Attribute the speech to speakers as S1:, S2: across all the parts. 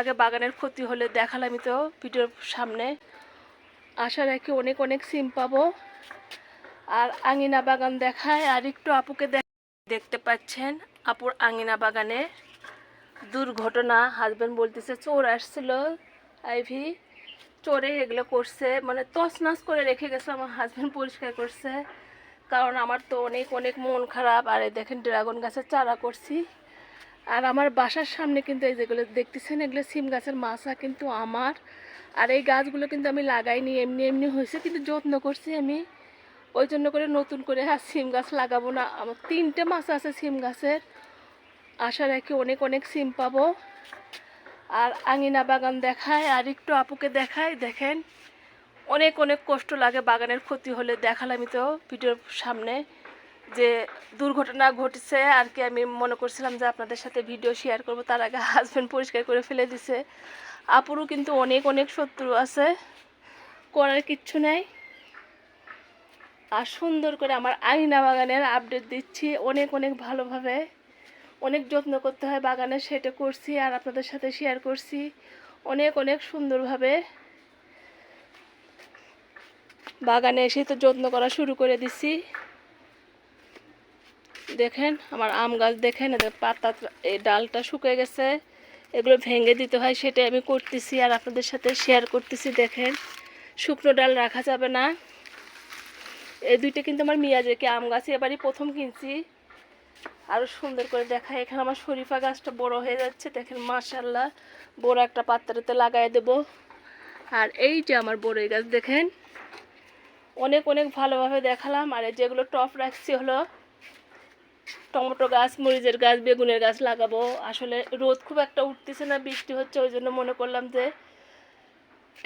S1: আগে বাগানের ক্ষতি হলে দেখালামই তো ভিডিওর সামনে। আশা রাখি অনেক অনেক সিম পাবো। আর আঙিনা বাগান দেখায় আর একটু আপুকে দেখতে পাচ্ছেন আপুর আঙিনা বাগানে দুর্ঘটনা। হাজব্যান্ড বলতেছে চোর আসছিল, আইভি চোরে এগুলো করছে, মানে তছনছ করে রেখে গেছে। আমার হাজব্যান্ড পরিষ্কার করছে, কারণ আমার তো অনেক অনেক মন খারাপ। আর এই দেখেন ড্রাগন গাছের চারা করছি। আর আমার বাসার সামনে কিন্তু এই যেগুলো দেখতেছেন এগুলো সিম গাছের মাছা কিন্তু আমার। আর এই গাছগুলো কিন্তু আমি লাগাইনি, এমনি এমনি হয়েছে, কিন্তু যত্ন করছি আমি। ওই জন্য করে নতুন করে আর সিম গাছ লাগাবো না। আমার 3টে মাছা আছে সিম গাছের। আশা রাখি অনেক অনেক সিম পাবো। আর আঙিনা বাগান দেখায় আর একটু আপুকে দেখায়। দেখেন অনেক অনেক কষ্ট লাগে বাগানের ক্ষতি হলে দেখালামই তো ভিডিওর সামনে যে দুর্ঘটনা ঘটেছে আর কি। আমি মনে করছিলাম যে আপনাদের সাথে ভিডিও শেয়ার করব, তার আগে হাজব্যান্ড পরিষ্কার করে ফেলে দিছে। আপুরও কিন্তু অনেক অনেক শত্রু আছে, করার কিচ্ছু নেই। আর সুন্দর করে আমার আঙিনা বাগানের আপডেট দিচ্ছি অনেক অনেক ভালোভাবে। অনেক যত্ন করতে হয় বাগানে, সেটা করছি আর আপনাদের সাথে শেয়ার করছি অনেক অনেক সুন্দরভাবে। বাগানে এসে তো যত্ন করা শুরু করে দিছি। দেখেন আমার আম গাছ, দেখেন পাতা, এই ডালটা শুকিয়ে গেছে, এগুলো ভেঙে দিতে হয়, সেটাই আমি করতেছি আর আপনাদের সাথে শেয়ার করতেছি। দেখেন শুকনো ডাল রাখা যাবে না। এই দুইটা কিন্তু আমার মিয়াজেকে আম গাছ এবারই প্রথম কিনছি। আরও সুন্দর করে দেখায়। এখানে আমার শরীফা গাছটা বড় হয়ে যাচ্ছে, দেখেন মাশাআল্লাহ। বড় একটা পাত্রতে লাগাই দেব। আর এই যে আমার বড়ই গাছ দেখেন, অনেক অনেক ভালোভাবে দেখালাম। আর যেগুলো টপ রাখছি হলো টমেটো গাছ, মরিচের গাছ, বেগুনের গাছ লাগাবো। আসলে রোদ খুব একটা উঠতেছে না, বৃষ্টি হচ্ছে, ওই জন্য মনে করলাম যে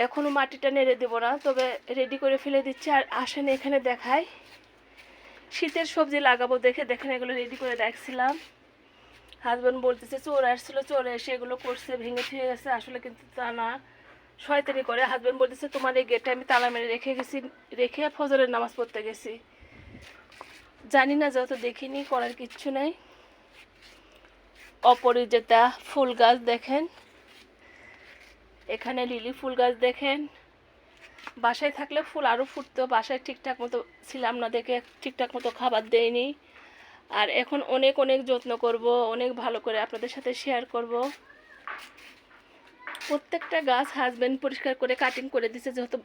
S1: এখনও মাটিটা নেড়ে দেবো না, তবে রেডি করে ফেলে দিচ্ছি। আর আসেন এখানে দেখাই শীতের সবজি লাগাবো। দেখেন এগুলো রেডি করে রাখছিলাম। হাজব্যান্ড বলতেছে চোর আসছিল, চোরে এসে এগুলো করছে, ভেঙে ফিরে গেছে। আসলে কিন্তু তা না, শয়তানি করে। হাজব্যান্ড বলতেছে তোমার এই গেটে আমি তালা মেরে রেখে ফজরের নামাজ পড়তে গেছি। জানি না, যত দেখিনি, করার কিচ্ছু নেই। অপরিচিতা ফুল গাছ দেখেন, এখানে লিলি ফুল গাছ দেখেন। বাসায় থাকলে ফুল আরও ফুটতো, বাসায় ঠিকঠাক মতো ছিলাম না দেখে ঠিকঠাক মতো খাবার দেয়নি। আর এখন অনেক অনেক যত্ন করব, অনেক ভালো করে আপনাদের সাথে শেয়ার করব। প্রত্যেকটা গাছ হাজব্যান্ড পরিষ্কার করে কাটিং করে দিছে, যেহেতু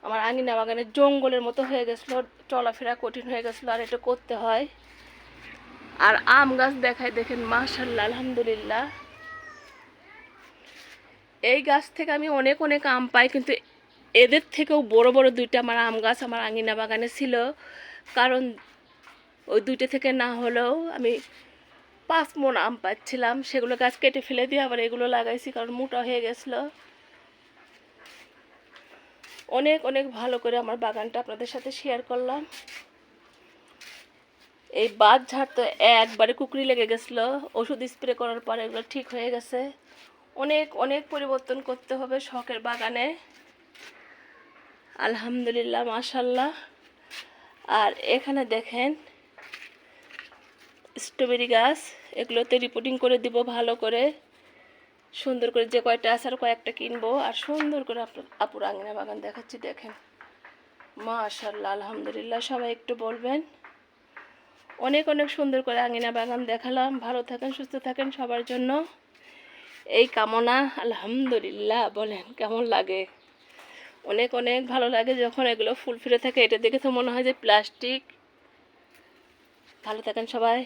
S1: আমার আঙিনা বাগানের জঙ্গলের মতো হয়ে গেছিলো, চলাফেরা কঠিন হয়ে গেছিলো, আর এটা করতে হয়। আর আম গাছ দেখায়, দেখেন মাশাআল্লাহ আলহামদুলিল্লাহ। এই গাছ থেকে আমি অনেক অনেক আম পাই, কিন্তু এদের থেকেও বড় বড় দুইটা আমার আম গাছ আমার আঙিনা বাগানে ছিল। কারণ ওই দুইটা থেকে না হলেও আমি 5 মণ আম পাচ্ছিলাম। সেগুলো গাছ কেটে ফেলে দিয়ে আবার এগুলো লাগাইছি, কারণ মোটা হয়ে গেছিলো। অনেক অনেক ভালো করে আমার বাগানটা আপনাদের সাথে শেয়ার করলাম। এই বাদ ঝাড় তো একবারে কুকরি লেগে গেছিলো, ওষুধ স্প্রে করার পরে এগুলো ঠিক হয়ে গেছে। অনেক অনেক পরিবর্তন করতে হবে শখের বাগানে। আলহামদুলিল্লাহ মাশাআল্লাহ। আর এখানে দেখেন স্ট্রবেরি গাছ, এগুলোতে রিপোর্টিং করে দিব ভালো করে, সুন্দর করে। যে কয়টা আছে আর কয়েকটা কিনবো। আর সুন্দর করে আপুর আঙিনা বাগান দেখাচ্ছি, দেখেন মাশাআল্লাহ আলহামদুলিল্লাহ। সবাই একটু বলবেন। অনেক অনেক সুন্দর করে আঙিনা বাগান দেখালাম। ভালো থাকেন, সুস্থ থাকেন, সবার জন্য এই কামনা। আলহামদুলিল্লাহ। বলেন কেমন লাগে? অনেক অনেক ভালো লাগে যখন এগুলো ফুল ফিরে থাকে। এটা দেখে তো মনে হয় যে প্লাস্টিক। ভালো থাকেন সবাই।